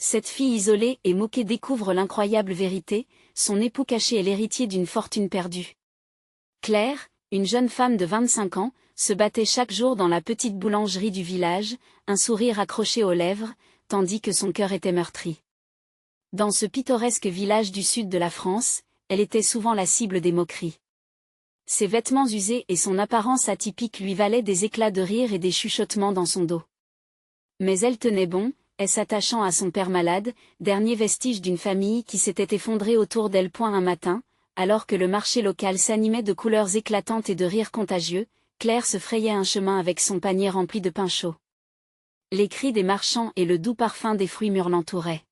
Cette fille isolée et moquée découvre l'incroyable vérité, son époux caché est l'héritier d'une fortune perdue. Claire, une jeune femme de 25 ans, se battait chaque jour dans la petite boulangerie du village, un sourire accroché aux lèvres, tandis que son cœur était meurtri. Dans ce pittoresque village du sud de la France, elle était souvent la cible des moqueries. Ses vêtements usés et son apparence atypique lui valaient des éclats de rire et des chuchotements dans son dos. Mais elle tenait bon, s'attachant à son père malade, dernier vestige d'une famille qui s'était effondrée autour d'elle. Un matin, alors que le marché local s'animait de couleurs éclatantes et de rires contagieux, Claire se frayait un chemin avec son panier rempli de pain chaud. Les cris des marchands et le doux parfum des fruits mûrs l'entouraient.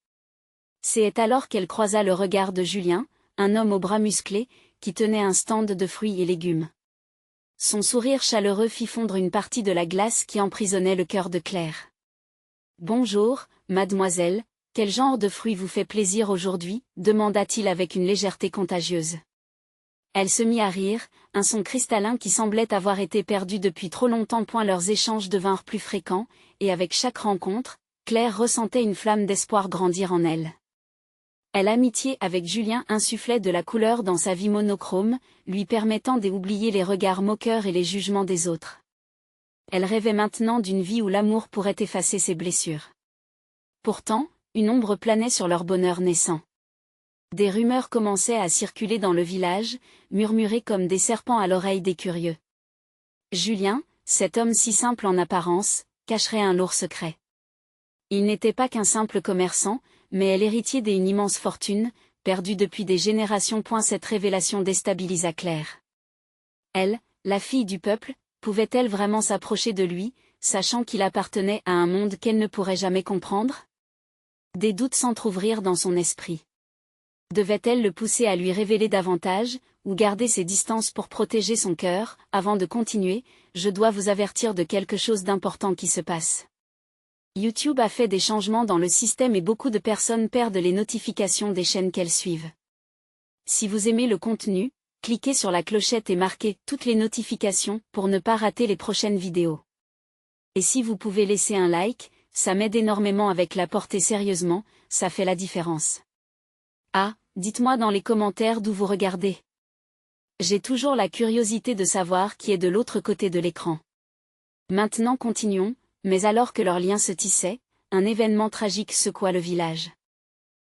C'est alors qu'elle croisa le regard de Julien, un homme aux bras musclés, qui tenait un stand de fruits et légumes. Son sourire chaleureux fit fondre une partie de la glace qui emprisonnait le cœur de Claire. « Bonjour, mademoiselle, quel genre de fruits vous fait plaisir aujourd'hui ?» demanda-t-il avec une légèreté contagieuse. Elle se mit à rire, un son cristallin qui semblait avoir été perdu depuis trop longtemps. Leurs échanges devinrent plus fréquents, et avec chaque rencontre, Claire ressentait une flamme d'espoir grandir en elle. L'amitié avec Julien insufflait de la couleur dans sa vie monochrome, lui permettant d'oublier les regards moqueurs et les jugements des autres. Elle rêvait maintenant d'une vie où l'amour pourrait effacer ses blessures. Pourtant, une ombre planait sur leur bonheur naissant. Des rumeurs commençaient à circuler dans le village, murmurées comme des serpents à l'oreille des curieux. Julien, cet homme si simple en apparence, cacherait un lourd secret. Il n'était pas qu'un simple commerçant, mais l'héritier d'une immense fortune, perdue depuis des générations. Cette révélation déstabilisa Claire. Elle, la fille du peuple, pouvait-elle vraiment s'approcher de lui, sachant qu'il appartenait à un monde qu'elle ne pourrait jamais comprendre? Des doutes s'entr'ouvrirent dans son esprit. Devait-elle le pousser à lui révéler davantage, ou garder ses distances pour protéger son cœur? Avant de continuer, je dois vous avertir de quelque chose d'important qui se passe. YouTube a fait des changements dans le système et beaucoup de personnes perdent les notifications des chaînes qu'elles suivent. Si vous aimez le contenu, cliquez sur la clochette et marquez toutes les notifications pour ne pas rater les prochaines vidéos. Et si vous pouvez laisser un like, ça m'aide énormément. Avec la portée sérieusement, ça fait la différence. Ah, dites-moi dans les commentaires d'où vous regardez. J'ai toujours la curiosité de savoir qui est de l'autre côté de l'écran. Maintenant continuons. Mais alors que leur lien se tissait, un événement tragique secoua le village.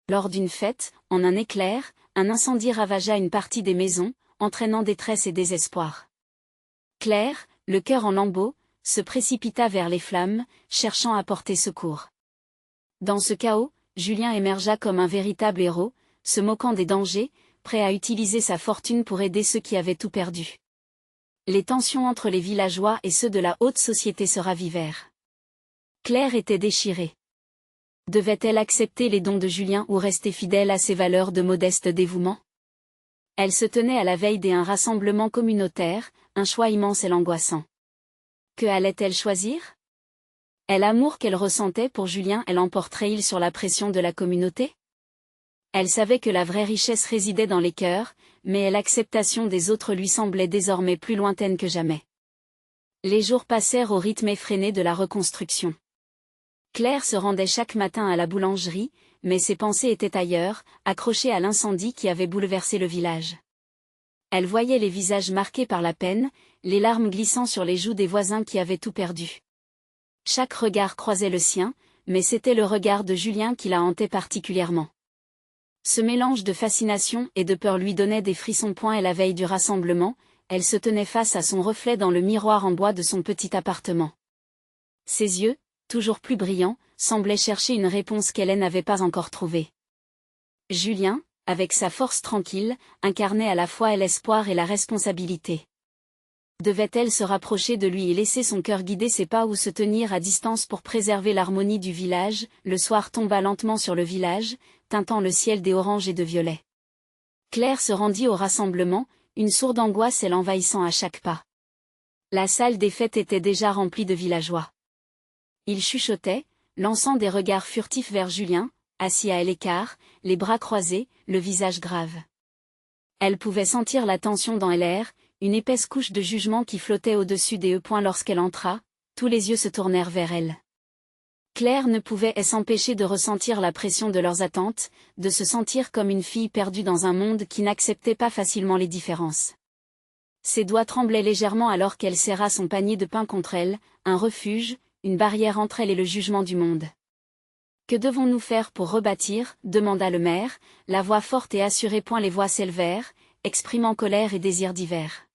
Lors d'une fête, en un éclair, un incendie ravagea une partie des maisons, entraînant détresse et désespoir. Claire, le cœur en lambeaux, se précipita vers les flammes, cherchant à porter secours. Dans ce chaos, Julien émergea comme un véritable héros, se moquant des dangers, prêt à utiliser sa fortune pour aider ceux qui avaient tout perdu. Les tensions entre les villageois et ceux de la haute société se ravivèrent. Claire était déchirée. Devait-elle accepter les dons de Julien ou rester fidèle à ses valeurs de modeste dévouement? Elle se tenait à la veille d'un rassemblement communautaire, un choix immense et angoissant. Que allait-elle choisir? L'amour qu'elle ressentait pour Julien l'emporterait-il sur la pression de la communauté? Elle savait que la vraie richesse résidait dans les cœurs, mais l'acceptation des autres lui semblait désormais plus lointaine que jamais. Les jours passèrent au rythme effréné de la reconstruction. Claire se rendait chaque matin à la boulangerie, mais ses pensées étaient ailleurs, accrochées à l'incendie qui avait bouleversé le village. Elle voyait les visages marqués par la peine, les larmes glissant sur les joues des voisins qui avaient tout perdu. Chaque regard croisait le sien, mais c'était le regard de Julien qui la hantait particulièrement. Ce mélange de fascination et de peur lui donnait des frissons. La veille du rassemblement, elle se tenait face à son reflet dans le miroir en bois de son petit appartement. Ses yeux, toujours plus brillants, semblaient chercher une réponse qu'elle n'avait pas encore trouvée. Julien, avec sa force tranquille, incarnait à la fois l'espoir et la responsabilité. Devait-elle se rapprocher de lui et laisser son cœur guider ses pas ou se tenir à distance pour préserver l'harmonie du village? Le soir tomba lentement sur le village, teintant le ciel des oranges et de violets. Claire se rendit au rassemblement, une sourde angoisse l'envahissant à chaque pas. La salle des fêtes était déjà remplie de villageois. Ils chuchotaient, lançant des regards furtifs vers Julien, assis à l'écart, les bras croisés, le visage grave. Elle pouvait sentir la tension dans l'air, une épaisse couche de jugement qui flottait au-dessus des eux. Lorsqu'elle entra, tous les yeux se tournèrent vers elle. Claire ne pouvait s'empêcher de ressentir la pression de leurs attentes, de se sentir comme une fille perdue dans un monde qui n'acceptait pas facilement les différences. Ses doigts tremblaient légèrement alors qu'elle serra son panier de pain contre elle, un refuge, une barrière entre elle et le jugement du monde. « Que devons-nous faire pour rebâtir ?» demanda le maire, la voix forte et assurée. Les voix s'élevèrent, exprimant colère et désirs divers.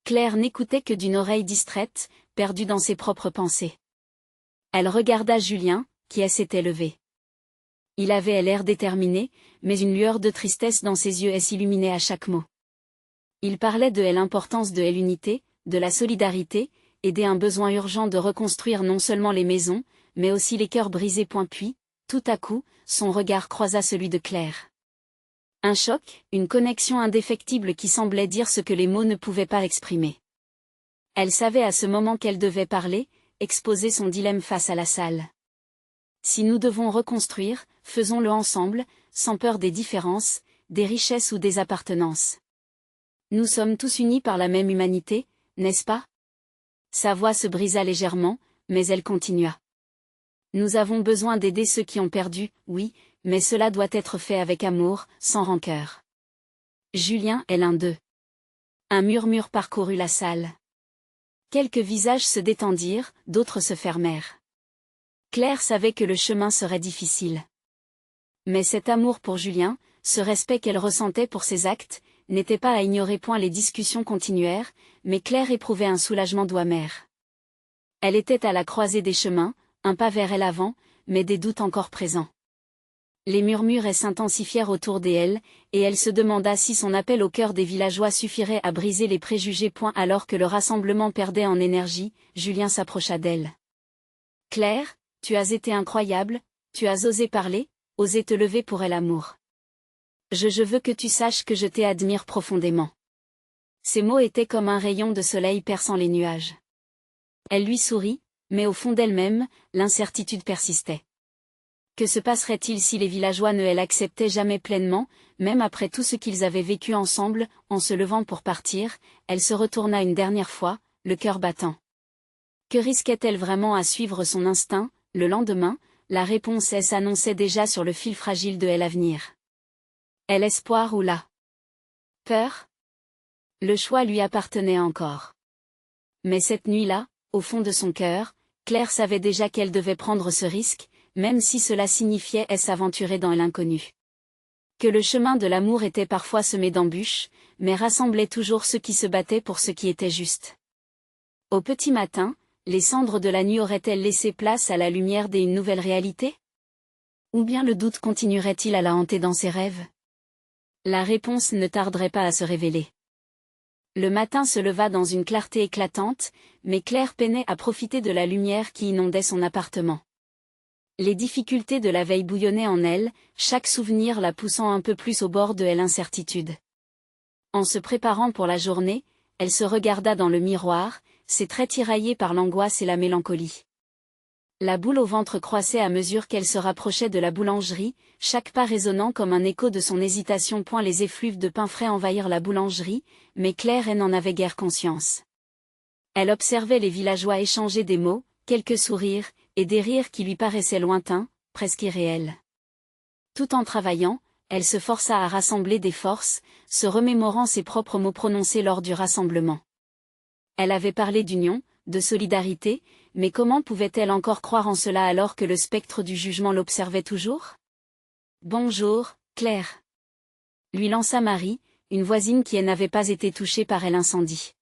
Claire n'écoutait que d'une oreille distraite, perdue dans ses propres pensées. Elle regarda Julien, qui s'était levé. Il avait l'air déterminé, mais une lueur de tristesse dans ses yeux s'illuminait à chaque mot. Il parlait de l'importance de l'unité, de la solidarité, et d'un besoin urgent de reconstruire non seulement les maisons, mais aussi les cœurs brisés. Puis, tout à coup, son regard croisa celui de Claire. Un choc, une connexion indéfectible qui semblait dire ce que les mots ne pouvaient pas exprimer. Elle savait à ce moment qu'elle devait parler, exposer son dilemme face à la salle. Si nous devons reconstruire, faisons-le ensemble, sans peur des différences, des richesses ou des appartenances. Nous sommes tous unis par la même humanité, n'est-ce pas? Sa voix se brisa légèrement, mais elle continua. Nous avons besoin d'aider ceux qui ont perdu, oui, mais cela doit être fait avec amour, sans rancœur. Julien est l'un d'eux. Un murmure parcourut la salle. Quelques visages se détendirent, d'autres se fermèrent. Claire savait que le chemin serait difficile. Mais cet amour pour Julien, ce respect qu'elle ressentait pour ses actes, n'était pas à ignorer. Les discussions continuèrent, mais Claire éprouvait un soulagement doux amer. Elle était à la croisée des chemins, un pas vers l'avant, mais des doutes encore présents. Les murmures s'intensifièrent autour d'elle, et elle se demanda si son appel au cœur des villageois suffirait à briser les préjugés. Alors que le rassemblement perdait en énergie, Julien s'approcha d'elle. « Claire, tu as été incroyable, tu as osé parler, osé te lever pour l'amour. Je veux que tu saches que je t'admire profondément. » Ces mots étaient comme un rayon de soleil perçant les nuages. Elle lui sourit, mais au fond d'elle-même, l'incertitude persistait. Que se passerait-il si les villageois ne l'acceptaient jamais pleinement, même après tout ce qu'ils avaient vécu ensemble? En se levant pour partir, elle se retourna une dernière fois, le cœur battant. Que risquait-elle vraiment à suivre son instinct? Le lendemain, la réponse s'annonçait déjà sur le fil fragile de l'avenir. L'espoir ou la peur? Le choix lui appartenait encore. Mais cette nuit-là, au fond de son cœur, Claire savait déjà qu'elle devait prendre ce risque, même si cela signifiait s'aventurer dans l'inconnu. Que le chemin de l'amour était parfois semé d'embûches, mais rassemblait toujours ceux qui se battaient pour ce qui était juste. Au petit matin, les cendres de la nuit auraient-elles laissé place à la lumière d'une nouvelle réalité? Ou bien le doute continuerait-il à la hanter dans ses rêves? La réponse ne tarderait pas à se révéler. Le matin se leva dans une clarté éclatante, mais Claire peinait à profiter de la lumière qui inondait son appartement. Les difficultés de la veille bouillonnaient en elle, chaque souvenir la poussant un peu plus au bord de l'incertitude. En se préparant pour la journée, elle se regarda dans le miroir, ses traits tiraillés par l'angoisse et la mélancolie. La boule au ventre croissait à mesure qu'elle se rapprochait de la boulangerie, chaque pas résonnant comme un écho de son hésitation. Les effluves de pain frais envahirent la boulangerie, mais Claire n'en avait guère conscience. Elle observait les villageois échanger des mots, quelques sourires, et des rires qui lui paraissaient lointains, presque irréels. Tout en travaillant, elle se força à rassembler des forces, se remémorant ses propres mots prononcés lors du rassemblement. Elle avait parlé d'union, de solidarité, mais comment pouvait-elle encore croire en cela alors que le spectre du jugement l'observait toujours? « Bonjour, Claire. » lui lança Marie, une voisine qui n'avait pas été touchée par l'incendie.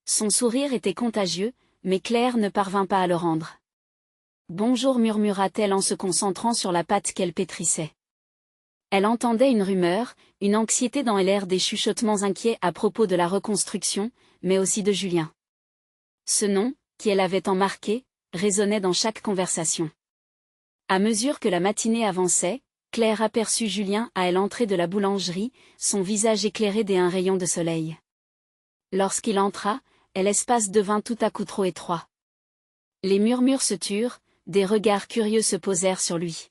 Son sourire était contagieux, mais Claire ne parvint pas à le rendre. « Bonjour, murmura-t-elle en se concentrant sur la pâte qu'elle pétrissait. Elle entendait une rumeur, une anxiété dans l'air, des chuchotements inquiets à propos de la reconstruction, mais aussi de Julien. Ce nom, qui elle avait tant marqué, résonnait dans chaque conversation. À mesure que la matinée avançait, Claire aperçut Julien à l'entrée de la boulangerie, son visage éclairé d'un rayon de soleil. Lorsqu'il entra, l'espace devint tout à coup trop étroit. Les murmures se turent, des regards curieux se posèrent sur lui.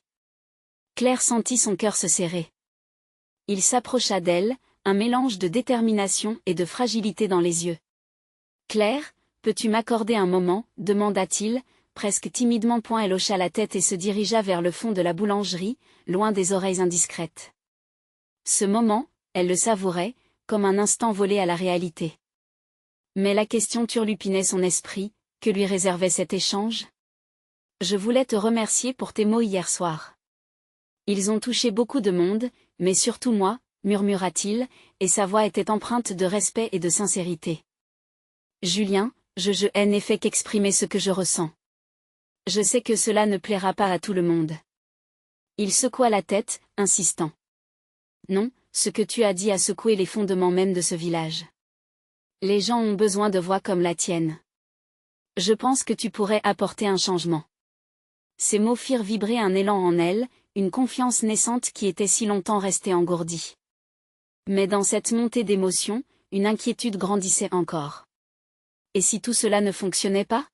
Claire sentit son cœur se serrer. Il s'approcha d'elle, un mélange de détermination et de fragilité dans les yeux. « Claire, peux-tu m'accorder un moment ?» demanda-t-il, presque timidement. Elle hocha la tête et se dirigea vers le fond de la boulangerie, loin des oreilles indiscrètes. Ce moment, elle le savourait, comme un instant volé à la réalité. Mais la question turlupinait son esprit, que lui réservait cet échange? Je voulais te remercier pour tes mots hier soir. Ils ont touché beaucoup de monde, mais surtout moi, murmura-t-il, et sa voix était empreinte de respect et de sincérité. Julien, je n'ai fait qu'exprimer ce que je ressens. Je sais que cela ne plaira pas à tout le monde. Il secoua la tête, insistant. Non, ce que tu as dit a secoué les fondements même de ce village. Les gens ont besoin de voix comme la tienne. Je pense que tu pourrais apporter un changement. Ces mots firent vibrer un élan en elle, une confiance naissante qui était si longtemps restée engourdie. Mais dans cette montée d'émotions, une inquiétude grandissait encore. Et si tout cela ne fonctionnait pas?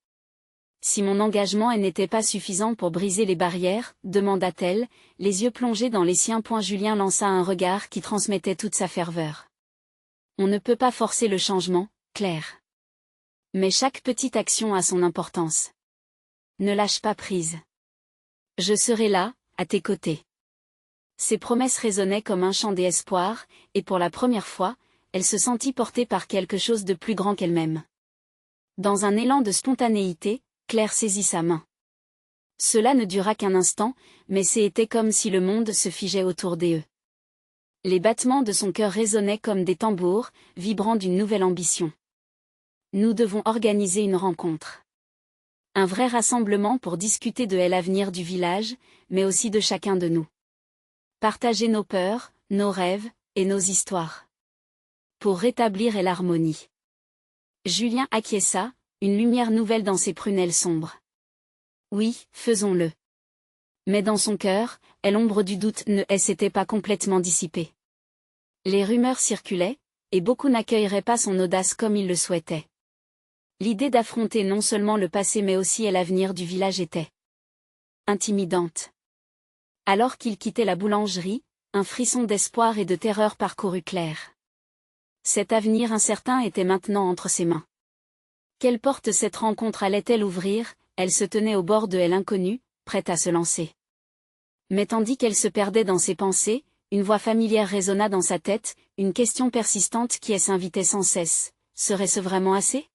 Si mon engagement n'était pas suffisant pour briser les barrières, demanda-t-elle, les yeux plongés dans les siens. Julien lança un regard qui transmettait toute sa ferveur. On ne peut pas forcer le changement, Claire. Mais chaque petite action a son importance. Ne lâche pas prise. Je serai là, à tes côtés. Ces promesses résonnaient comme un chant d'espoir, et pour la première fois, elle se sentit portée par quelque chose de plus grand qu'elle-même. Dans un élan de spontanéité, Claire saisit sa main. Cela ne dura qu'un instant, mais c'était comme si le monde se figeait autour d'eux. Les battements de son cœur résonnaient comme des tambours, vibrant d'une nouvelle ambition. Nous devons organiser une rencontre. Un vrai rassemblement pour discuter de l'avenir du village, mais aussi de chacun de nous. Partager nos peurs, nos rêves, et nos histoires. Pour rétablir l'harmonie. Julien acquiesça, une lumière nouvelle dans ses prunelles sombres. Oui, faisons-le. Mais dans son cœur, l'ombre du doute ne s'était pas complètement dissipée. Les rumeurs circulaient, et beaucoup n'accueilleraient pas son audace comme il le souhaitait. L'idée d'affronter non seulement le passé mais aussi l'avenir du village était intimidante. Alors qu'il quittait la boulangerie, un frisson d'espoir et de terreur parcourut Claire. Cet avenir incertain était maintenant entre ses mains. Quelle porte cette rencontre allait-elle ouvrir? Elle se tenait au bord de l'inconnu, prête à se lancer. Mais tandis qu'elle se perdait dans ses pensées, une voix familière résonna dans sa tête, une question persistante qui s'invitait sans cesse. Serait-ce vraiment assez?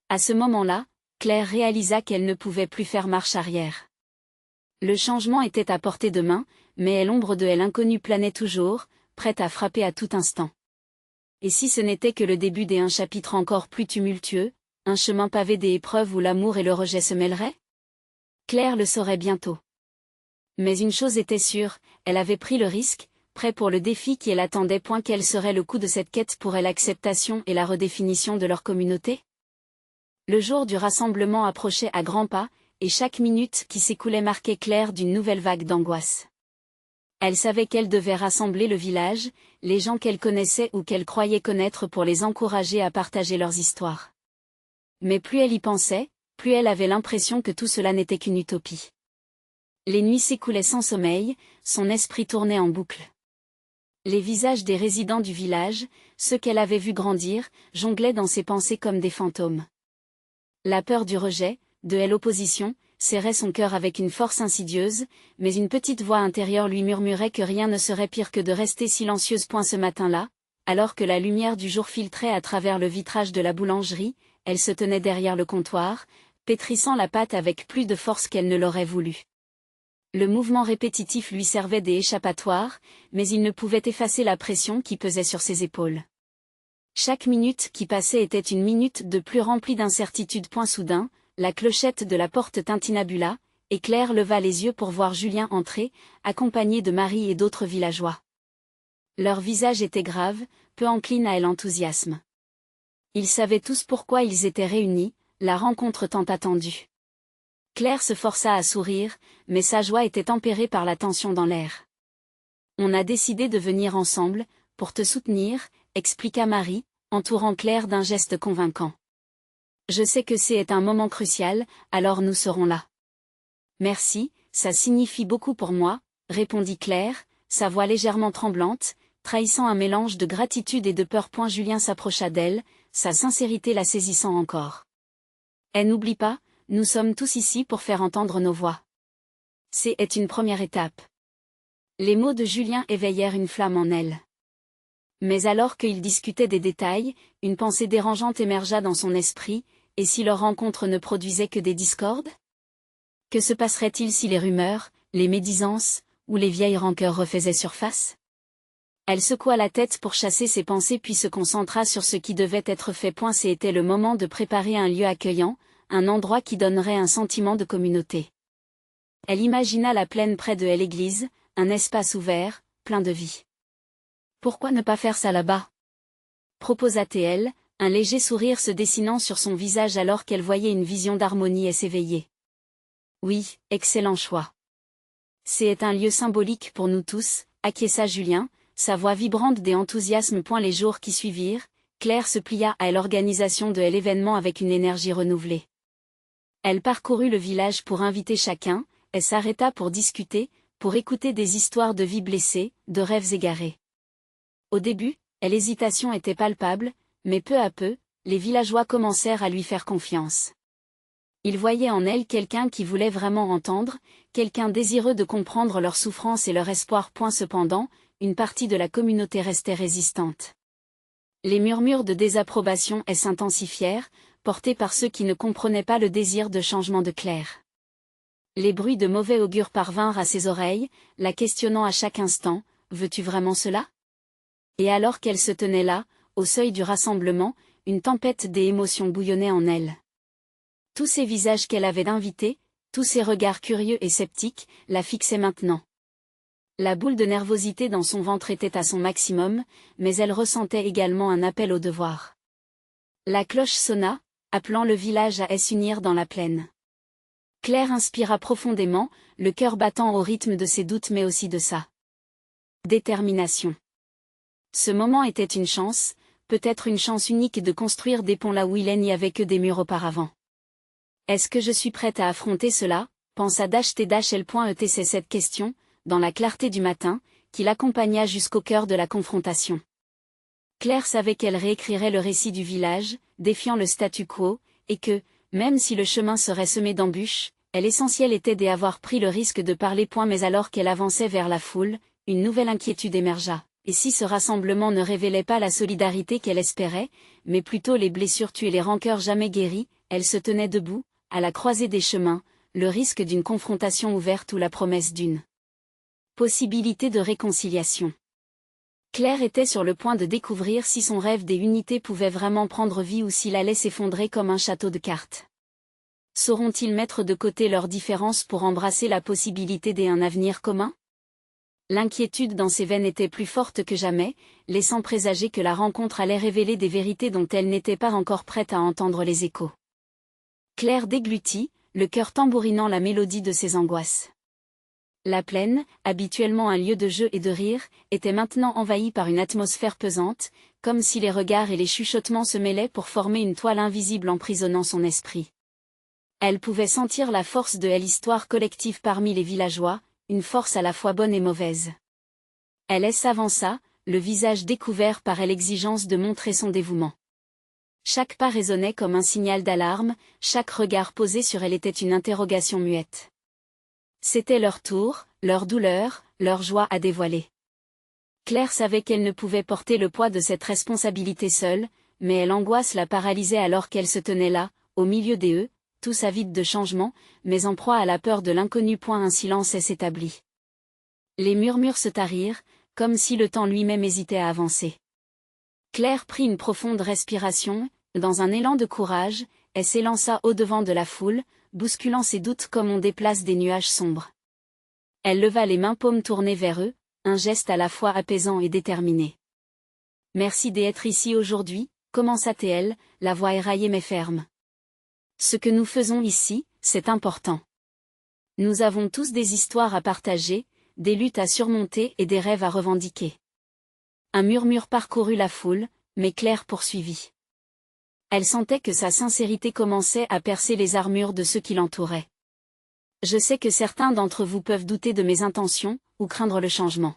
À ce moment-là, Claire réalisa qu'elle ne pouvait plus faire marche arrière. Le changement était à portée de main, mais l'ombre de l'inconnu planait toujours, prête à frapper à tout instant. Et si ce n'était que le début d'un chapitre encore plus tumultueux, un chemin pavé d'épreuves où l'amour et le rejet se mêleraient? Claire le saurait bientôt. Mais une chose était sûre, elle avait pris le risque, prêt pour le défi qui l'attendait. Quel serait le coût de cette quête pour l'acceptation et la redéfinition de leur communauté? Le jour du rassemblement approchait à grands pas, et chaque minute qui s'écoulait marquait Claire d'une nouvelle vague d'angoisse. Elle savait qu'elle devait rassembler le village, les gens qu'elle connaissait ou qu'elle croyait connaître pour les encourager à partager leurs histoires. Mais plus elle y pensait, plus elle avait l'impression que tout cela n'était qu'une utopie. Les nuits s'écoulaient sans sommeil, son esprit tournait en boucle. Les visages des résidents du village, ceux qu'elle avait vus grandir, jonglaient dans ses pensées comme des fantômes. La peur du rejet, de l'opposition, serrait son cœur avec une force insidieuse, mais une petite voix intérieure lui murmurait que rien ne serait pire que de rester silencieuse. Ce matin-là, alors que la lumière du jour filtrait à travers le vitrage de la boulangerie, elle se tenait derrière le comptoir, pétrissant la pâte avec plus de force qu'elle ne l'aurait voulu. Le mouvement répétitif lui servait d'échappatoire, mais il ne pouvait effacer la pression qui pesait sur ses épaules. Chaque minute qui passait était une minute de plus remplie d'incertitude. Soudain, la clochette de la porte tintinabula, et Claire leva les yeux pour voir Julien entrer, accompagné de Marie et d'autres villageois. Leurs visages étaient graves, peu enclines à l'enthousiasme. Ils savaient tous pourquoi ils étaient réunis, la rencontre tant attendue. Claire se força à sourire, mais sa joie était tempérée par la tension dans l'air. On a décidé de venir ensemble, pour te soutenir, expliqua Marie, entourant Claire d'un geste convaincant. Je sais que c'est un moment crucial, alors nous serons là. Merci, ça signifie beaucoup pour moi, répondit Claire, sa voix légèrement tremblante, trahissant un mélange de gratitude et de peur. Julien s'approcha d'elle, sa sincérité la saisissant encore. N'oublie pas, nous sommes tous ici pour faire entendre nos voix. C'est une première étape. Les mots de Julien éveillèrent une flamme en elle. Mais alors qu'ils discutaient des détails, une pensée dérangeante émergea dans son esprit, et si leur rencontre ne produisait que des discordes? Que se passerait-il si les rumeurs, les médisances, ou les vieilles rancœurs refaisaient surface? Elle secoua la tête pour chasser ses pensées puis se concentra sur ce qui devait être fait. C'était le moment de préparer un lieu accueillant, un endroit qui donnerait un sentiment de communauté. Elle imagina la plaine près de l'église, un espace ouvert, plein de vie. Pourquoi ne pas faire ça là-bas? Proposa-t-elle, un léger sourire se dessinant sur son visage alors qu'elle voyait une vision d'harmonie et s'éveiller. Oui, excellent choix. C'est un lieu symbolique pour nous tous, acquiesça Julien, sa voix vibrante d'enthousiasme. Les jours qui suivirent, Claire se plia à l'organisation de l'événement avec une énergie renouvelée. Elle parcourut le village pour inviter chacun, elle s'arrêta pour discuter, pour écouter des histoires de vies blessées, de rêves égarés. Au début, l'hésitation était palpable, mais peu à peu, les villageois commencèrent à lui faire confiance. Ils voyaient en elle quelqu'un qui voulait vraiment entendre, quelqu'un désireux de comprendre leur souffrance et leur espoir. Cependant, une partie de la communauté restait résistante. Les murmures de désapprobation s'intensifièrent, portés par ceux qui ne comprenaient pas le désir de changement de Claire. Les bruits de mauvais augure parvinrent à ses oreilles, la questionnant à chaque instant, « Veux-tu vraiment cela ?» Et alors qu'elle se tenait là, au seuil du rassemblement, une tempête d'émotions bouillonnait en elle. Tous ces visages qu'elle avait invités, tous ces regards curieux et sceptiques, la fixaient maintenant. La boule de nervosité dans son ventre était à son maximum, mais elle ressentait également un appel au devoir. La cloche sonna, appelant le village à s'unir dans la plaine. Claire inspira profondément, le cœur battant au rythme de ses doutes mais aussi de sa détermination. Ce moment était une chance, peut-être une chance unique de construire des ponts là où il n'y avait que des murs auparavant. Est-ce que je suis prête à affronter cela? Pensa T-L.Et c'est cette question, dans la clarté du matin, qui l'accompagna jusqu'au cœur de la confrontation. Claire savait qu'elle réécrirait le récit du village, défiant le statu quo, et que, même si le chemin serait semé d'embûches, l'essentiel était d'avoir pris le risque de parler. Mais alors qu'elle avançait vers la foule, une nouvelle inquiétude émergea. Et si ce rassemblement ne révélait pas la solidarité qu'elle espérait, mais plutôt les blessures tuées et les rancœurs jamais guéries, elle se tenait debout, à la croisée des chemins, le risque d'une confrontation ouverte ou la promesse d'une possibilité de réconciliation. Claire était sur le point de découvrir si son rêve des unités pouvait vraiment prendre vie ou s'il allait s'effondrer comme un château de cartes. Sauront-ils mettre de côté leurs différences pour embrasser la possibilité d'un avenir commun? L'inquiétude dans ses veines était plus forte que jamais, laissant présager que la rencontre allait révéler des vérités dont elle n'était pas encore prête à entendre les échos. Claire déglutit, le cœur tambourinant la mélodie de ses angoisses. La plaine, habituellement un lieu de jeu et de rire, était maintenant envahie par une atmosphère pesante, comme si les regards et les chuchotements se mêlaient pour former une toile invisible emprisonnant son esprit. Elle pouvait sentir la force de l'histoire collective parmi les villageois, une force à la fois bonne et mauvaise. Elle s'avança, le visage découvert par l'exigence de montrer son dévouement. Chaque pas résonnait comme un signal d'alarme, chaque regard posé sur elle était une interrogation muette. C'était leur tour, leur douleur, leur joie à dévoiler. Claire savait qu'elle ne pouvait porter le poids de cette responsabilité seule, mais l'angoisse la paralysait alors qu'elle se tenait là, au milieu des tous avides de changement, mais en proie à la peur de l'inconnu. Un silence s'établit. Les murmures se tarirent, comme si le temps lui-même hésitait à avancer. Claire prit une profonde respiration, dans un élan de courage, elle s'élança au-devant de la foule, bousculant ses doutes comme on déplace des nuages sombres. Elle leva les mains paumes tournées vers eux, un geste à la fois apaisant et déterminé. « Merci d'être ici aujourd'hui », commença-t-elle, la voix éraillée mais ferme. Ce que nous faisons ici, c'est important. Nous avons tous des histoires à partager, des luttes à surmonter et des rêves à revendiquer. Un murmure parcourut la foule, mais Claire poursuivit. Elle sentait que sa sincérité commençait à percer les armures de ceux qui l'entouraient. Je sais que certains d'entre vous peuvent douter de mes intentions, ou craindre le changement.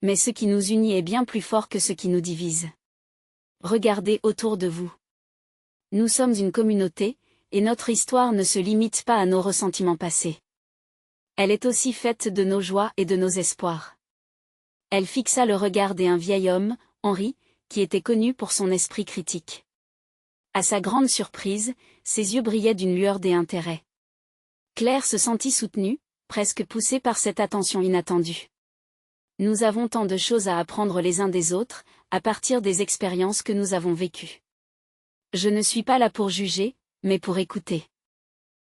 Mais ce qui nous unit est bien plus fort que ce qui nous divise. Regardez autour de vous. Nous sommes une communauté, et notre histoire ne se limite pas à nos ressentiments passés. Elle est aussi faite de nos joies et de nos espoirs. Elle fixa le regard d'un vieil homme, Henri, qui était connu pour son esprit critique. À sa grande surprise, ses yeux brillaient d'une lueur d'intérêt. Claire se sentit soutenue, presque poussée par cette attention inattendue. Nous avons tant de choses à apprendre les uns des autres, à partir des expériences que nous avons vécues. Je ne suis pas là pour juger, mais pour écouter.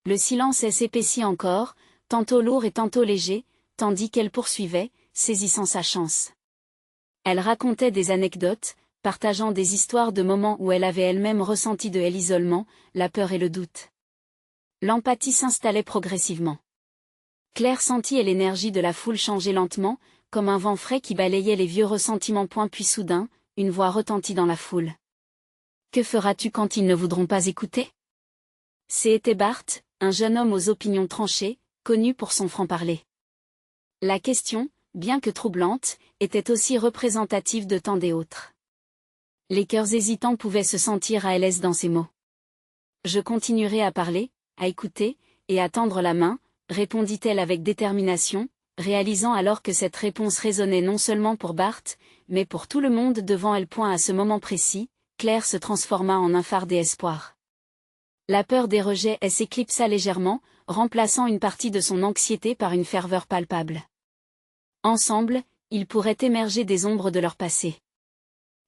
Le silence s'épaissit encore, tantôt lourd et tantôt léger, tandis qu'elle poursuivait, saisissant sa chance. Elle racontait des anecdotes, partageant des histoires de moments où elle avait elle-même ressenti de l'isolement, la peur et le doute. L'empathie s'installait progressivement. Claire sentit l'énergie de la foule changer lentement, comme un vent frais qui balayait les vieux ressentiments. Puis soudain, une voix retentit dans la foule. « Que feras-tu quand ils ne voudront pas écouter ?» C'était Bart, un jeune homme aux opinions tranchées, connu pour son franc-parler. La question, bien que troublante, était aussi représentative de tant d'autres. Les cœurs hésitants pouvaient se sentir à l'aise dans ces mots. « Je continuerai à parler, à écouter, et à tendre la main », répondit-elle avec détermination, réalisant alors que cette réponse résonnait non seulement pour Bart, mais pour tout le monde devant elle. À ce moment précis, Claire se transforma en un phare d'espoir. La peur des rejets s'éclipsa légèrement, remplaçant une partie de son anxiété par une ferveur palpable. Ensemble, ils pourraient émerger des ombres de leur passé.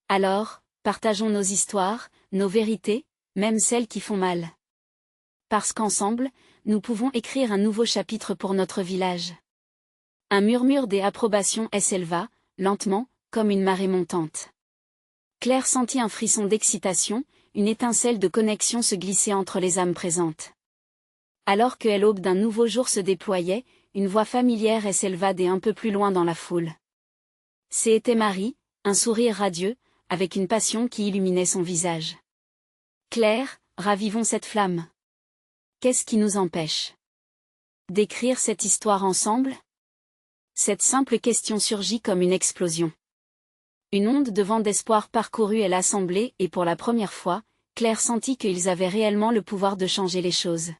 Alors, partageons nos histoires, nos vérités, même celles qui font mal. Parce qu'ensemble, nous pouvons écrire un nouveau chapitre pour notre village. Un murmure d'approbation s'éleva, lentement, comme une marée montante. Claire sentit un frisson d'excitation, une étincelle de connexion se glisser entre les âmes présentes. Alors que l'aube d'un nouveau jour se déployait, une voix familière s'éleva un peu plus loin dans la foule. C'était Marie, un sourire radieux, avec une passion qui illuminait son visage. « Claire, ravivons cette flamme. Qu'est-ce qui nous empêche d'écrire cette histoire ensemble ?» Cette simple question surgit comme une explosion. Une onde de vent d'espoir parcourut l'assemblée et pour la première fois, Claire sentit qu'ils avaient réellement le pouvoir de changer les choses.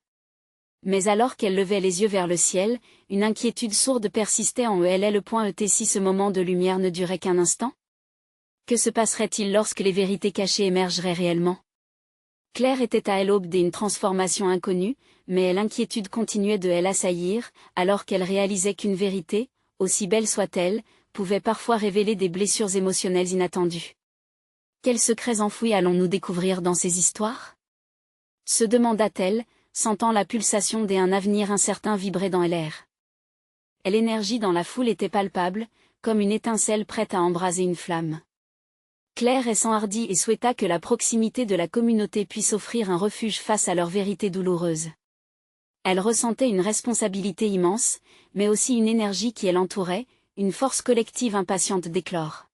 Mais alors qu'elle levait les yeux vers le ciel, une inquiétude sourde persistait en elle. Si ce moment de lumière ne durait qu'un instant ? Que se passerait-il lorsque les vérités cachées émergeraient réellement ? Claire était à l'aube d'une transformation inconnue, mais l'inquiétude continuait de l'assaillir, alors qu'elle réalisait qu'une vérité, aussi belle soit-elle, pouvait parfois révéler des blessures émotionnelles inattendues. Quels secrets enfouis allons-nous découvrir dans ces histoires ? Se demanda-t-elle, sentant la pulsation d'un avenir incertain vibrer dans l'air. L'énergie dans la foule était palpable, comme une étincelle prête à embraser une flamme. Claire s'enhardit et souhaita que la proximité de la communauté puisse offrir un refuge face à leur vérité douloureuse. Elle ressentait une responsabilité immense, mais aussi une énergie qui l'entourait, une force collective impatiente d'éclore.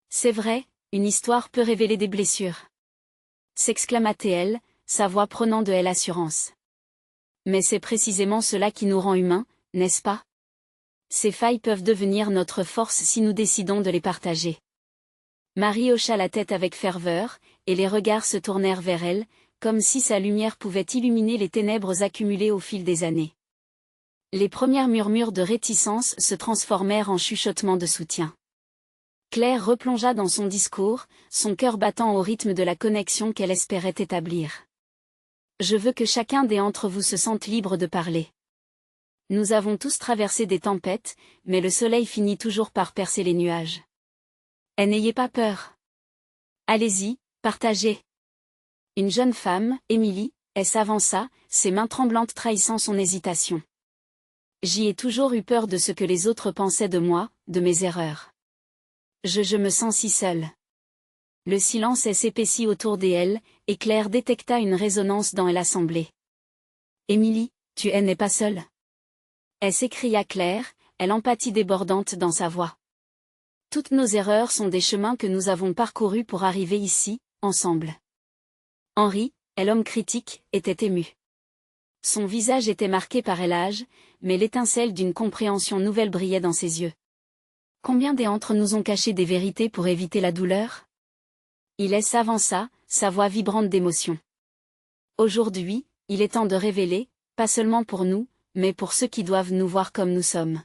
C'est vrai, une histoire peut révéler des blessures. S'exclama-t-elle, sa voix prenant de l'assurance. Mais c'est précisément cela qui nous rend humains, n'est-ce pas ? Ces failles peuvent devenir notre force si nous décidons de les partager. Marie hocha la tête avec ferveur, et les regards se tournèrent vers elle, comme si sa lumière pouvait illuminer les ténèbres accumulées au fil des années. Les premiers murmures de réticence se transformèrent en chuchotements de soutien. Claire replongea dans son discours, son cœur battant au rythme de la connexion qu'elle espérait établir. « Je veux que chacun d'entre vous se sente libre de parler. Nous avons tous traversé des tempêtes, mais le soleil finit toujours par percer les nuages. Et n'ayez pas peur. Allez-y, partagez. » Une jeune femme, Émilie, s'avança, ses mains tremblantes trahissant son hésitation. « J'y ai toujours eu peur de ce que les autres pensaient de moi, de mes erreurs. Je me sens si seule. » Le silence s'épaissit autour d'elle, et Claire détecta une résonance dans l'assemblée. « Émilie, tu n'es pas seule ?» s'écria Claire, l'empathie débordante dans sa voix. « Toutes nos erreurs sont des chemins que nous avons parcourus pour arriver ici, ensemble. » Henri, l'homme critique, était ému. Son visage était marqué par l'âge, mais l'étincelle d'une compréhension nouvelle brillait dans ses yeux. Combien d'entre nous ont caché des vérités pour éviter la douleur ? Il s'avança, sa voix vibrante d'émotion. Aujourd'hui, il est temps de révéler, pas seulement pour nous, mais pour ceux qui doivent nous voir comme nous sommes.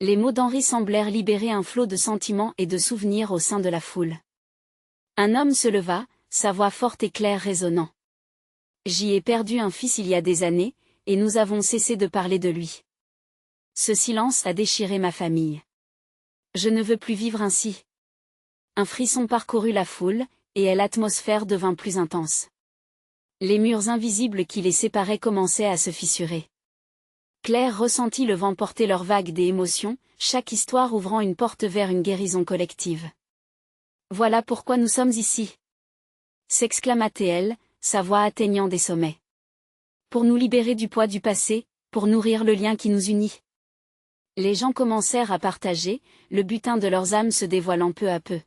Les mots d'Henri semblèrent libérer un flot de sentiments et de souvenirs au sein de la foule. Un homme se leva, sa voix forte et claire résonnant. J'y ai perdu un fils il y a des années, et nous avons cessé de parler de lui. Ce silence a déchiré ma famille. Je ne veux plus vivre ainsi. Un frisson parcourut la foule, et l'atmosphère devint plus intense. Les murs invisibles qui les séparaient commençaient à se fissurer. Claire ressentit le vent porter leurs vagues des émotions, chaque histoire ouvrant une porte vers une guérison collective. Voilà pourquoi nous sommes ici, s'exclama-t-elle, sa voix atteignant des sommets. Pour nous libérer du poids du passé, pour nourrir le lien qui nous unit. Les gens commencèrent à partager, le butin de leurs âmes se dévoilant peu à peu.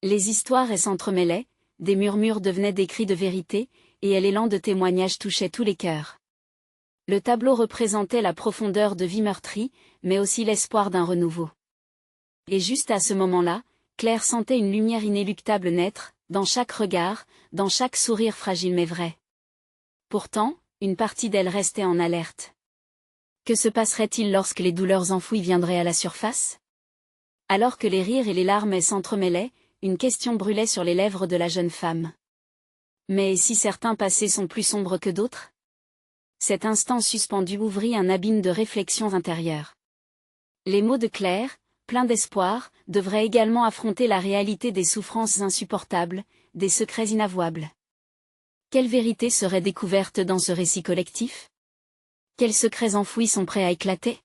Les histoires s'entremêlaient, des murmures devenaient des cris de vérité, et l'élan de témoignage touchait tous les cœurs. Le tableau représentait la profondeur de vie meurtrie, mais aussi l'espoir d'un renouveau. Et juste à ce moment-là, Claire sentait une lumière inéluctable naître, dans chaque regard, dans chaque sourire fragile mais vrai. Pourtant, une partie d'elle restait en alerte. Que se passerait-il lorsque les douleurs enfouies viendraient à la surface? Alors que les rires et les larmes s'entremêlaient, une question brûlait sur les lèvres de la jeune femme. Mais si certains passés sont plus sombres que d'autres? Cet instant suspendu ouvrit un abîme de réflexions intérieures. Les mots de Claire, pleins d'espoir, devraient également affronter la réalité des souffrances insupportables, des secrets inavouables. Quelle vérité serait découverte dans ce récit collectif? Quels secrets enfouis sont prêts à éclater?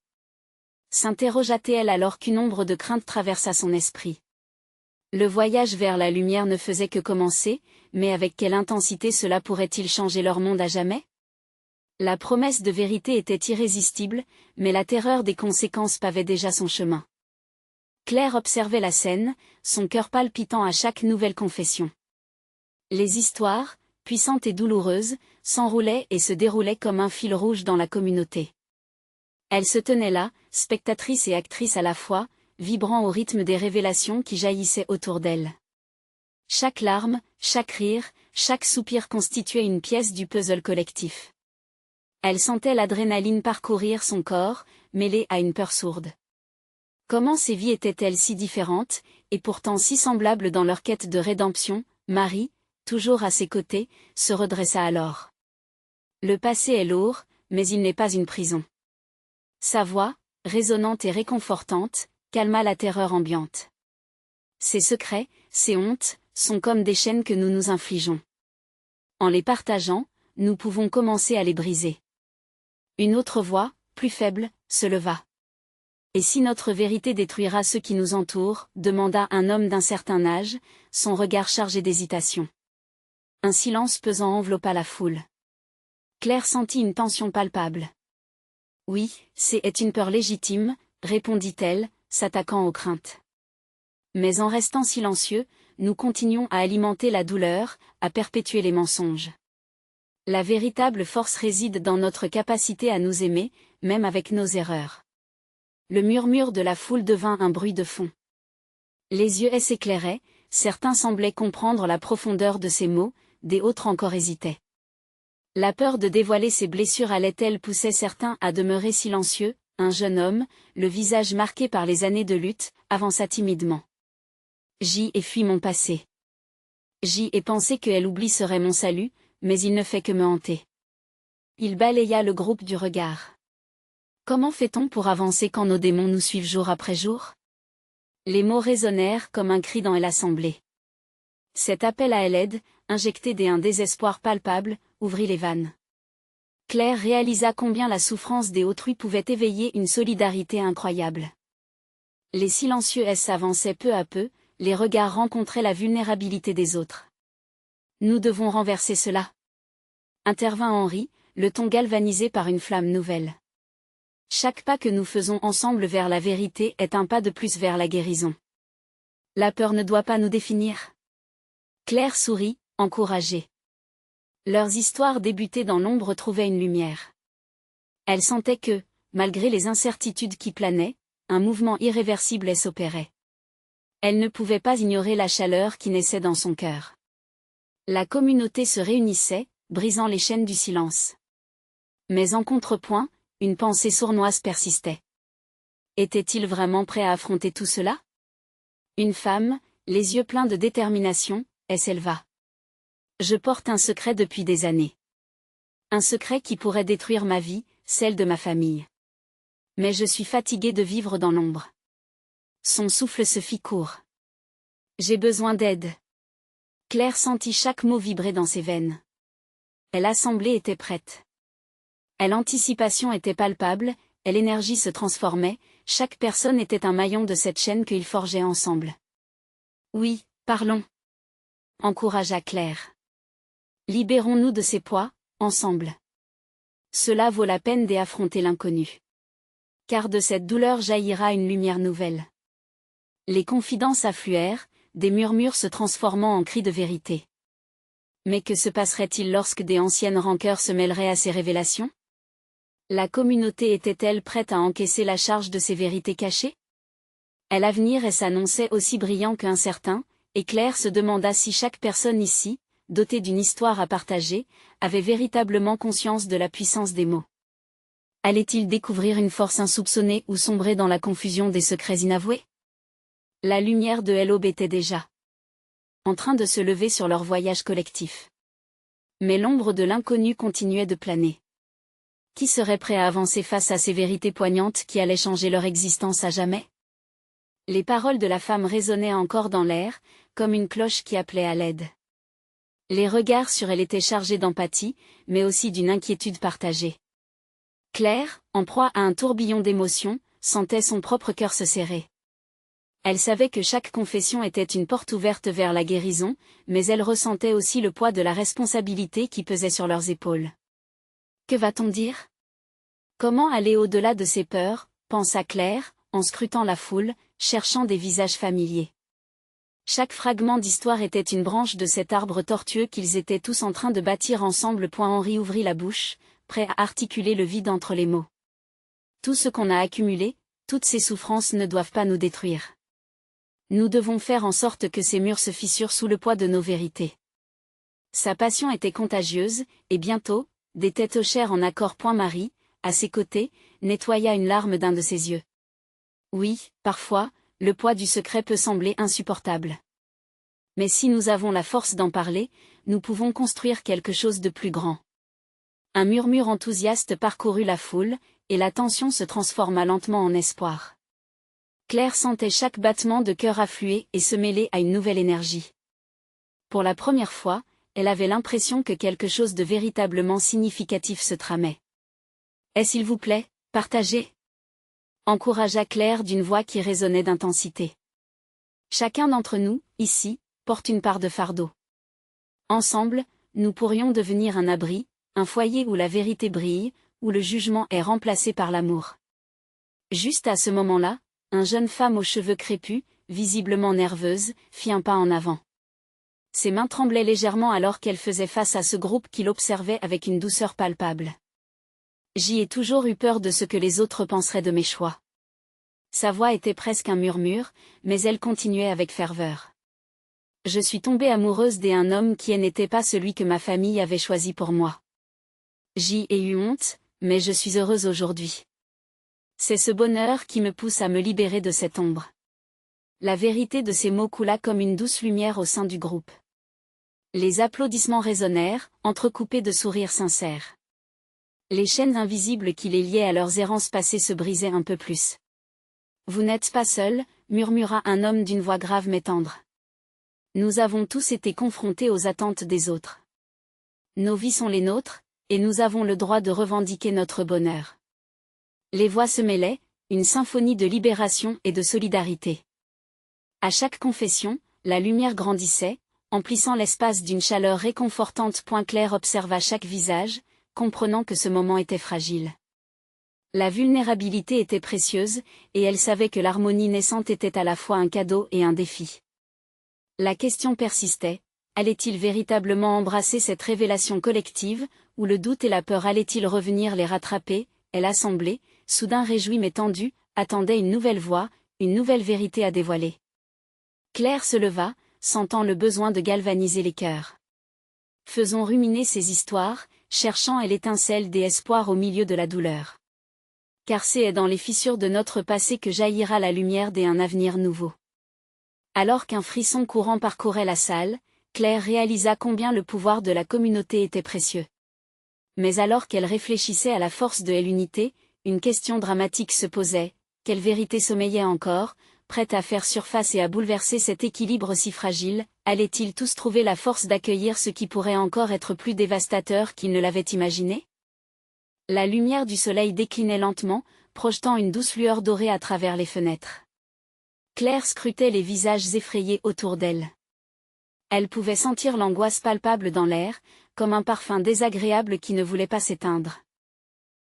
S'interrogea-t-elle alors qu'une ombre de crainte traversa son esprit. Le voyage vers la lumière ne faisait que commencer, mais avec quelle intensité cela pourrait-il changer leur monde à jamais? La promesse de vérité était irrésistible, mais la terreur des conséquences pavait déjà son chemin. Claire observait la scène, son cœur palpitant à chaque nouvelle confession. Les histoires, puissantes et douloureuses, s'enroulaient et se déroulaient comme un fil rouge dans la communauté. Elle se tenait là, spectatrice et actrice à la fois, vibrant au rythme des révélations qui jaillissaient autour d'elle. Chaque larme, chaque rire, chaque soupir constituait une pièce du puzzle collectif. Elle sentait l'adrénaline parcourir son corps, mêlée à une peur sourde. Comment ces vies étaient-elles si différentes, et pourtant si semblables dans leur quête de rédemption? Marie, toujours à ses côtés, se redressa alors. Le passé est lourd, mais il n'est pas une prison. Sa voix, résonnante et réconfortante, calma la terreur ambiante. Ces secrets, ces hontes, sont comme des chaînes que nous nous infligeons. En les partageant, nous pouvons commencer à les briser. Une autre voix, plus faible, se leva. Et si notre vérité détruira ceux qui nous entourent, demanda un homme d'un certain âge, son regard chargé d'hésitation. Un silence pesant enveloppa la foule. Claire sentit une tension palpable. Oui, c'est une peur légitime, répondit-elle, s'attaquant aux craintes. Mais en restant silencieux, nous continuons à alimenter la douleur, à perpétuer les mensonges. La véritable force réside dans notre capacité à nous aimer, même avec nos erreurs. Le murmure de la foule devint un bruit de fond. Les yeux s'éclairaient, certains semblaient comprendre la profondeur de ces mots, des autres encore hésitaient. La peur de dévoiler ses blessures allait-elle pousser certains à demeurer silencieux? Un jeune homme, le visage marqué par les années de lutte, avança timidement. J'y ai fui mon passé. J'y ai pensé qu'elle oublie serait mon salut, mais il ne fait que me hanter. Il balaya le groupe du regard. Comment fait-on pour avancer quand nos démons nous suivent jour après jour? Les mots résonnèrent comme un cri dans l'assemblée. Cet appel à l'aide, injecté d'un désespoir palpable, ouvrit les vannes. Claire réalisa combien la souffrance des autrui pouvait éveiller une solidarité incroyable. Les silencieux s'avançaient peu à peu, les regards rencontraient la vulnérabilité des autres. Nous devons renverser cela. Intervint Henri, le ton galvanisé par une flamme nouvelle. Chaque pas que nous faisons ensemble vers la vérité est un pas de plus vers la guérison. La peur ne doit pas nous définir. Claire sourit, encouragée. Leurs histoires débutées dans l'ombre trouvaient une lumière. Elle sentait que, malgré les incertitudes qui planaient, un mouvement irréversible s'opérait. Elle ne pouvait pas ignorer la chaleur qui naissait dans son cœur. La communauté se réunissait, brisant les chaînes du silence. Mais en contrepoint, une pensée sournoise persistait. Était-il vraiment prêt à affronter tout cela? Une femme, les yeux pleins de détermination, s'éleva. Je porte un secret depuis des années. Un secret qui pourrait détruire ma vie, celle de ma famille. Mais je suis fatiguée de vivre dans l'ombre. Son souffle se fit court. J'ai besoin d'aide. Claire sentit chaque mot vibrer dans ses veines. L'assemblée était prête. L'anticipation était palpable, l'énergie se transformait, chaque personne était un maillon de cette chaîne qu'ils forgeaient ensemble. Oui, parlons. Encouragea Claire. Libérons-nous de ces poids, ensemble. Cela vaut la peine d'affronter l'inconnu. Car de cette douleur jaillira une lumière nouvelle. Les confidences affluèrent, des murmures se transformant en cris de vérité. Mais que se passerait-il lorsque des anciennes rancœurs se mêleraient à ces révélations? La communauté était-elle prête à encaisser la charge de ces vérités cachées? L'avenir s'annonçait aussi brillant qu'incertain, et Claire se demanda si chaque personne ici, dotée d'une histoire à partager, avait véritablement conscience de la puissance des mots. Allait-il découvrir une force insoupçonnée ou sombrer dans la confusion des secrets inavoués? La lumière de l'aube était déjà en train de se lever sur leur voyage collectif. Mais l'ombre de l'inconnu continuait de planer. Qui serait prêt à avancer face à ces vérités poignantes qui allaient changer leur existence à jamais? Les paroles de la femme résonnaient encore dans l'air, comme une cloche qui appelait à l'aide. Les regards sur elle étaient chargés d'empathie, mais aussi d'une inquiétude partagée. Claire, en proie à un tourbillon d'émotions, sentait son propre cœur se serrer. Elle savait que chaque confession était une porte ouverte vers la guérison, mais elle ressentait aussi le poids de la responsabilité qui pesait sur leurs épaules. Que va-t-on dire? Comment aller au-delà de ces peurs, pensa Claire, en scrutant la foule, cherchant des visages familiers. Chaque fragment d'histoire était une branche de cet arbre tortueux qu'ils étaient tous en train de bâtir ensemble. Henri ouvrit la bouche, prêt à articuler le vide entre les mots. Tout ce qu'on a accumulé, toutes ces souffrances ne doivent pas nous détruire. Nous devons faire en sorte que ces murs se fissurent sous le poids de nos vérités. Sa passion était contagieuse, et bientôt, des têtes hochèrent en accord. Marie, à ses côtés, nettoya une larme d'un de ses yeux. Oui, parfois, le poids du secret peut sembler insupportable. Mais si nous avons la force d'en parler, nous pouvons construire quelque chose de plus grand. Un murmure enthousiaste parcourut la foule, et la tension se transforma lentement en espoir. Claire sentait chaque battement de cœur affluer et se mêler à une nouvelle énergie. Pour la première fois, elle avait l'impression que quelque chose de véritablement significatif se tramait. S'il vous plaît, partagez. Encouragea Claire d'une voix qui résonnait d'intensité. Chacun d'entre nous, ici, porte une part de fardeau. Ensemble, nous pourrions devenir un abri, un foyer où la vérité brille, où le jugement est remplacé par l'amour. Juste à ce moment-là, une jeune femme aux cheveux crépus, visiblement nerveuse, fit un pas en avant. Ses mains tremblaient légèrement alors qu'elle faisait face à ce groupe qui l'observait avec une douceur palpable. J'y ai toujours eu peur de ce que les autres penseraient de mes choix. Sa voix était presque un murmure, mais elle continuait avec ferveur. Je suis tombée amoureuse d'un homme qui n'était pas celui que ma famille avait choisi pour moi. J'y ai eu honte, mais je suis heureuse aujourd'hui. C'est ce bonheur qui me pousse à me libérer de cette ombre. La vérité de ces mots coula comme une douce lumière au sein du groupe. Les applaudissements résonnèrent, entrecoupés de sourires sincères. Les chaînes invisibles qui les liaient à leurs errances passées se brisaient un peu plus. Vous n'êtes pas seul, murmura un homme d'une voix grave mais tendre. Nous avons tous été confrontés aux attentes des autres. Nos vies sont les nôtres, et nous avons le droit de revendiquer notre bonheur. Les voix se mêlaient, une symphonie de libération et de solidarité. À chaque confession, la lumière grandissait, emplissant l'espace d'une chaleur réconfortante. Claire observa chaque visage, comprenant que ce moment était fragile. La vulnérabilité était précieuse, et elle savait que l'harmonie naissante était à la fois un cadeau et un défi. La question persistait, allait-il véritablement embrasser cette révélation collective, ou le doute et la peur allaient-ils revenir les rattraper? L'assemblée, soudain réjouie mais tendue, attendait une nouvelle voix, une nouvelle vérité à dévoiler. Claire se leva, sentant le besoin de galvaniser les cœurs. Faisons ruminer ces histoires, cherchant et l'étincelle des espoirs au milieu de la douleur. Car c'est dans les fissures de notre passé que jaillira la lumière d'un avenir nouveau. Alors qu'un frisson courant parcourait la salle, Claire réalisa combien le pouvoir de la communauté était précieux. Mais alors qu'elle réfléchissait à la force de l'unité, une question dramatique se posait: quelle vérité sommeillait encore, prête à faire surface et à bouleverser cet équilibre si fragile? Allaient-ils tous trouver la force d'accueillir ce qui pourrait encore être plus dévastateur qu'ils ne l'avaient imaginé? La lumière du soleil déclinait lentement, projetant une douce lueur dorée à travers les fenêtres. Claire scrutait les visages effrayés autour d'elle. Elle pouvait sentir l'angoisse palpable dans l'air, comme un parfum désagréable qui ne voulait pas s'éteindre.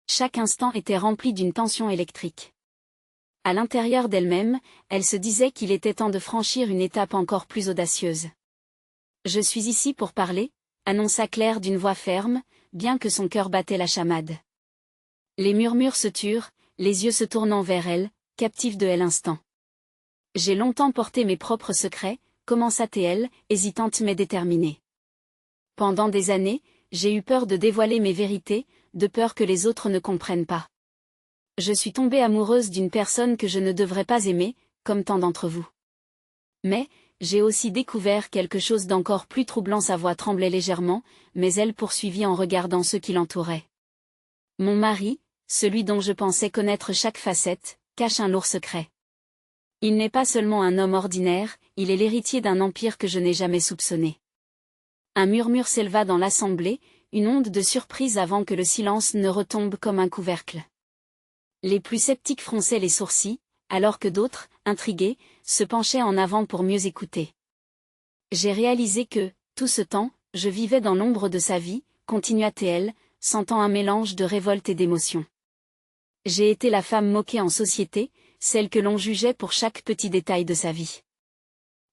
Chaque instant était rempli d'une tension électrique. À l'intérieur d'elle-même, elle se disait qu'il était temps de franchir une étape encore plus audacieuse. « Je suis ici pour parler », annonça Claire d'une voix ferme, bien que son cœur battait la chamade. Les murmures se turent, les yeux se tournant vers elle, captifs de l'instant. « J'ai longtemps porté mes propres secrets », commença-t-elle, hésitante mais déterminée. « Pendant des années, j'ai eu peur de dévoiler mes vérités, de peur que les autres ne comprennent pas. Je suis tombée amoureuse d'une personne que je ne devrais pas aimer, comme tant d'entre vous. Mais, j'ai aussi découvert quelque chose d'encore plus troublant. » Sa voix tremblait légèrement, mais elle poursuivit en regardant ceux qui l'entouraient. « Mon mari, celui dont je pensais connaître chaque facette, cache un lourd secret. Il n'est pas seulement un homme ordinaire, il est l'héritier d'un empire que je n'ai jamais soupçonné. » Un murmure s'éleva dans l'assemblée, une onde de surprise avant que le silence ne retombe comme un couvercle. Les plus sceptiques fronçaient les sourcils, alors que d'autres, intrigués, se penchaient en avant pour mieux écouter. « J'ai réalisé que, tout ce temps, je vivais dans l'ombre de sa vie, » continua-t-elle, sentant un mélange de révolte et d'émotion. « J'ai été la femme moquée en société, celle que l'on jugeait pour chaque petit détail de sa vie.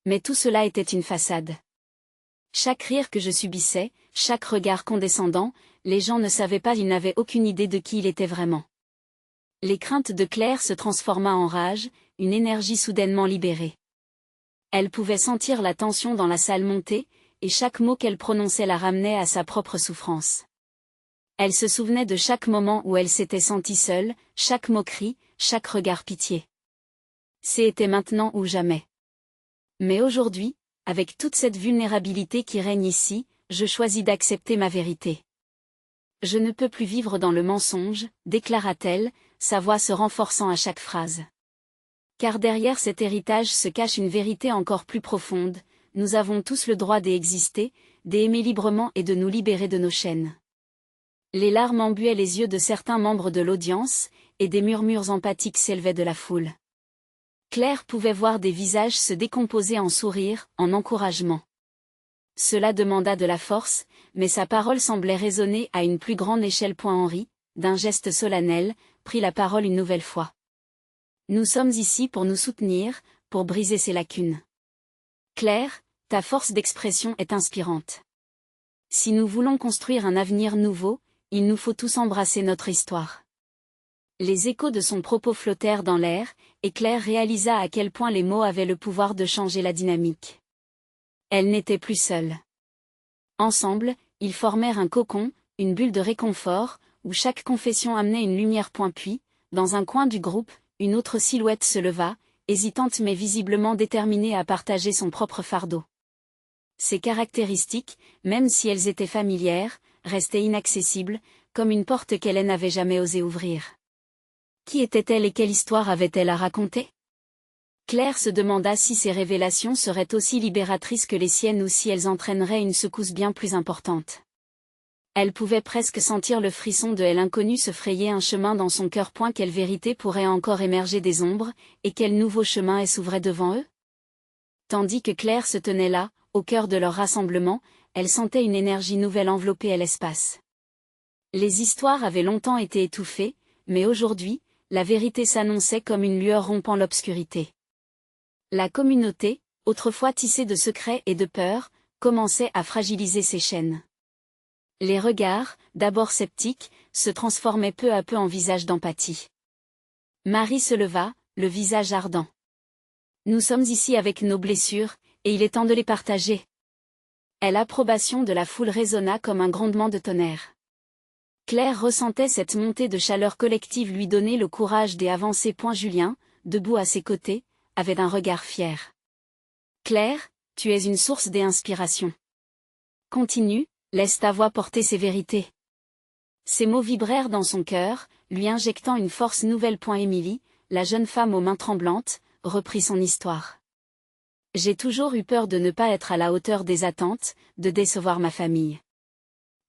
Mais tout cela était une façade. Chaque rire que je subissais, chaque regard condescendant, les gens ne savaient pas, ils n'avaient aucune idée de qui il était vraiment. » Les craintes de Claire se transforma en rage, une énergie soudainement libérée. Elle pouvait sentir la tension dans la salle monter, et chaque mot qu'elle prononçait la ramenait à sa propre souffrance. Elle se souvenait de chaque moment où elle s'était sentie seule, chaque moquerie, chaque regard pitié. C'était maintenant ou jamais. Mais aujourd'hui, avec toute cette vulnérabilité qui règne ici, je choisis d'accepter ma vérité. Je ne peux plus vivre dans le mensonge, déclara-t-elle, sa voix se renforçant à chaque phrase. Car derrière cet héritage se cache une vérité encore plus profonde: nous avons tous le droit d'exister, d'aimer librement et de nous libérer de nos chaînes. Les larmes embuaient les yeux de certains membres de l'audience, et des murmures empathiques s'élevaient de la foule. Claire pouvait voir des visages se décomposer en sourires, en encouragement. Cela demanda de la force, mais sa parole semblait résonner à une plus grande échelle. Henri, d'un geste solennel, prit la parole une nouvelle fois. « Nous sommes ici pour nous soutenir, pour briser ces lacunes. Claire, ta force d'expression est inspirante. Si nous voulons construire un avenir nouveau, il nous faut tous embrasser notre histoire. » Les échos de son propos flottèrent dans l'air, et Claire réalisa à quel point les mots avaient le pouvoir de changer la dynamique. Elle n'était plus seule. Ensemble, ils formèrent un cocon, une bulle de réconfort, où chaque confession amenait une lumière. Puis, dans un coin du groupe, une autre silhouette se leva, hésitante mais visiblement déterminée à partager son propre fardeau. Ces caractéristiques, même si elles étaient familières, restaient inaccessibles, comme une porte qu'elle n'avait jamais osé ouvrir. Qui était-elle et quelle histoire avait-elle à raconter? Claire se demanda si ces révélations seraient aussi libératrices que les siennes ou si elles entraîneraient une secousse bien plus importante. Elle pouvait presque sentir le frisson de l'inconnu se frayer un chemin dans son cœur. Quelle vérité pourrait encore émerger des ombres, et quel nouveau chemin s'ouvrait devant eux? Tandis que Claire se tenait là, au cœur de leur rassemblement, elle sentait une énergie nouvelle envelopper l'espace. Les histoires avaient longtemps été étouffées, mais aujourd'hui, la vérité s'annonçait comme une lueur rompant l'obscurité. La communauté, autrefois tissée de secrets et de peurs, commençait à fragiliser ses chaînes. Les regards, d'abord sceptiques, se transformaient peu à peu en visages d'empathie. Marie se leva, le visage ardent. « Nous sommes ici avec nos blessures, et il est temps de les partager. » Et l'approbation de la foule résonna comme un grondement de tonnerre. Claire ressentait cette montée de chaleur collective lui donner le courage d'avancer. Julien, debout à ses côtés, avait d'un regard fier. Claire, tu es une source d'inspiration. Continue, laisse ta voix porter ses vérités. Ces mots vibrèrent dans son cœur, lui injectant une force nouvelle. Émilie, la jeune femme aux mains tremblantes, reprit son histoire. J'ai toujours eu peur de ne pas être à la hauteur des attentes, de décevoir ma famille.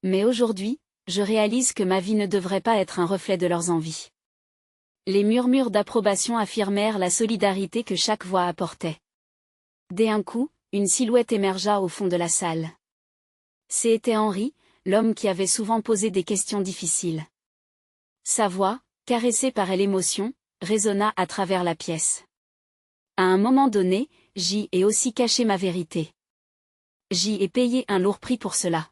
Mais aujourd'hui, je réalise que ma vie ne devrait pas être un reflet de leurs envies. Les murmures d'approbation affirmèrent la solidarité que chaque voix apportait. D'un coup, une silhouette émergea au fond de la salle. C'était Henri, l'homme qui avait souvent posé des questions difficiles. Sa voix, caressée par l'émotion, résonna à travers la pièce. À un moment donné, j'y ai aussi caché ma vérité. J'y ai payé un lourd prix pour cela.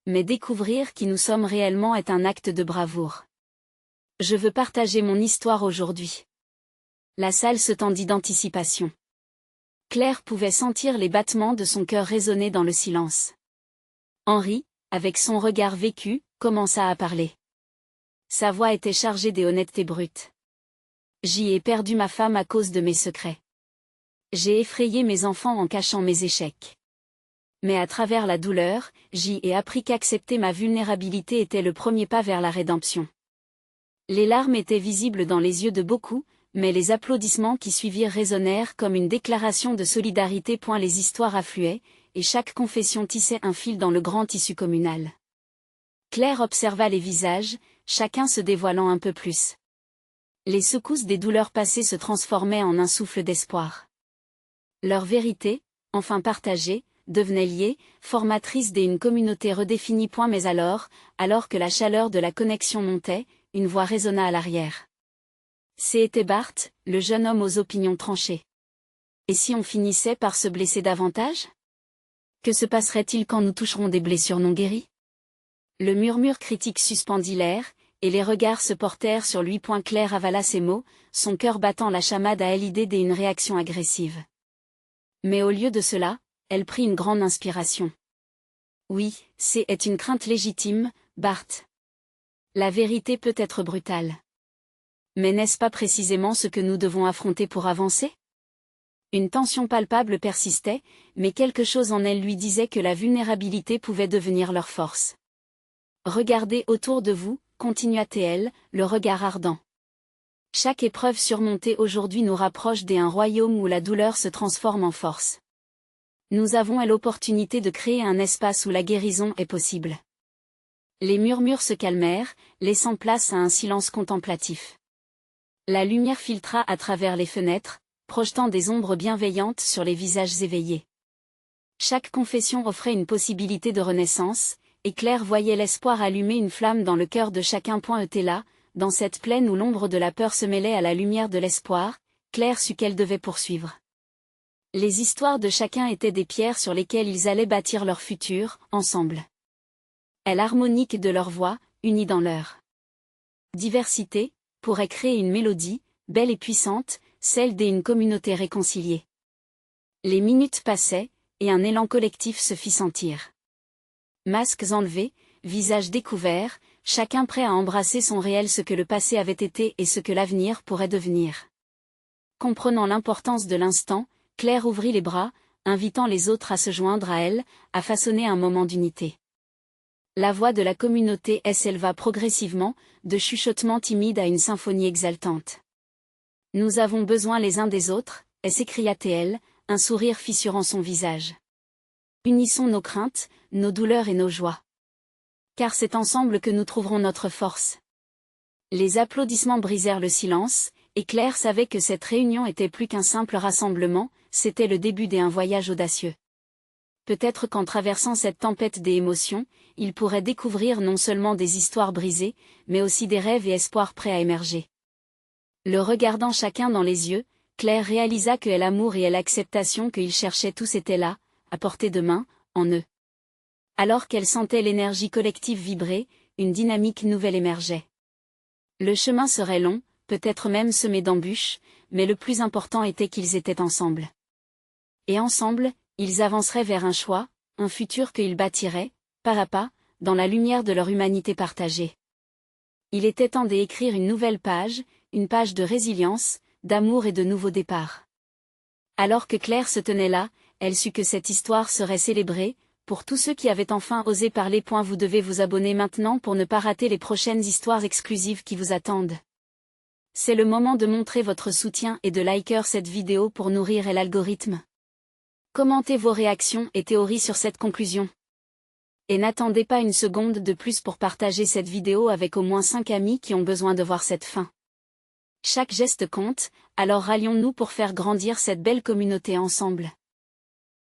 Mais découvrir qui nous sommes réellement est un acte de bravoure. Je veux partager mon histoire aujourd'hui. La salle se tendit d'anticipation. Claire pouvait sentir les battements de son cœur résonner dans le silence. Henri, avec son regard vécu, commença à parler. Sa voix était chargée des honnêtetés brutes. J'y ai perdu ma femme à cause de mes secrets. J'ai effrayé mes enfants en cachant mes échecs. Mais à travers la douleur, j'y ai appris qu'accepter ma vulnérabilité était le premier pas vers la rédemption. Les larmes étaient visibles dans les yeux de beaucoup, mais les applaudissements qui suivirent résonnèrent comme une déclaration de solidarité. Les histoires affluaient, et chaque confession tissait un fil dans le grand tissu communal. Claire observa les visages, chacun se dévoilant un peu plus. Les secousses des douleurs passées se transformaient en un souffle d'espoir. Leur vérité, enfin partagée, devenait liée, formatrice d'une communauté redéfinie. Mais alors que la chaleur de la connexion montait, une voix résonna à l'arrière. C'était Bart, le jeune homme aux opinions tranchées. Et si on finissait par se blesser davantage ? Que se passerait-il quand nous toucherons des blessures non guéries ? Le murmure critique suspendit l'air, et les regards se portèrent sur lui. Claire avala ces mots, son cœur battant la chamade à l'idée d'une réaction agressive. Mais au lieu de cela, elle prit une grande inspiration. Oui, c'est une crainte légitime, Bart. La vérité peut être brutale. Mais n'est-ce pas précisément ce que nous devons affronter pour avancer ? Une tension palpable persistait, mais quelque chose en elle lui disait que la vulnérabilité pouvait devenir leur force. Regardez autour de vous, continua-t-elle, le regard ardent. Chaque épreuve surmontée aujourd'hui nous rapproche d'un royaume où la douleur se transforme en force. Nous avons l'opportunité de créer un espace où la guérison est possible. Les murmures se calmèrent, laissant place à un silence contemplatif. La lumière filtra à travers les fenêtres, projetant des ombres bienveillantes sur les visages éveillés. Chaque confession offrait une possibilité de renaissance, et Claire voyait l'espoir allumer une flamme dans le cœur de chacun. Était là, dans cette plaine où l'ombre de la peur se mêlait à la lumière de l'espoir, Claire sut qu'elle devait poursuivre. Les histoires de chacun étaient des pierres sur lesquelles ils allaient bâtir leur futur, ensemble. L'harmonique de leur voix, unie dans leur diversité, pourrait créer une mélodie, belle et puissante, celle d'une communauté réconciliée. Les minutes passaient, et un élan collectif se fit sentir. Masques enlevés, visages découverts, chacun prêt à embrasser son réel, ce que le passé avait été et ce que l'avenir pourrait devenir. Comprenant l'importance de l'instant, Claire ouvrit les bras, invitant les autres à se joindre à elle, à façonner un moment d'unité. La voix de la communauté s'éleva progressivement, de chuchotements timides à une symphonie exaltante. Nous avons besoin les uns des autres, s'écria-t-elle, un sourire fissurant son visage. Unissons nos craintes, nos douleurs et nos joies. Car c'est ensemble que nous trouverons notre force. Les applaudissements brisèrent le silence, et Claire savait que cette réunion était plus qu'un simple rassemblement, c'était le début d'un voyage audacieux. Peut-être qu'en traversant cette tempête des émotions, il pourrait découvrir non seulement des histoires brisées, mais aussi des rêves et espoirs prêts à émerger. Le regardant chacun dans les yeux, Claire réalisa que l'amour et l'acceptation qu'ils cherchaient tous étaient là, à portée de main, en eux. Alors qu'elle sentait l'énergie collective vibrer, une dynamique nouvelle émergeait. Le chemin serait long, peut-être même semé d'embûches, mais le plus important était qu'ils étaient ensemble. Et ensemble, ils avanceraient vers un choix, un futur qu'ils bâtiraient, pas à pas, dans la lumière de leur humanité partagée. Il était temps d'écrire une nouvelle page, une page de résilience, d'amour et de nouveaux départs. Alors que Claire se tenait là, elle sut que cette histoire serait célébrée. Pour tous ceux qui avaient enfin osé parler. Vous devez vous abonner maintenant pour ne pas rater les prochaines histoires exclusives qui vous attendent. C'est le moment de montrer votre soutien et de liker cette vidéo pour nourrir l'algorithme. Commentez vos réactions et théories sur cette conclusion. Et n'attendez pas une seconde de plus pour partager cette vidéo avec au moins 5 amis qui ont besoin de voir cette fin. Chaque geste compte, alors rallions-nous pour faire grandir cette belle communauté ensemble.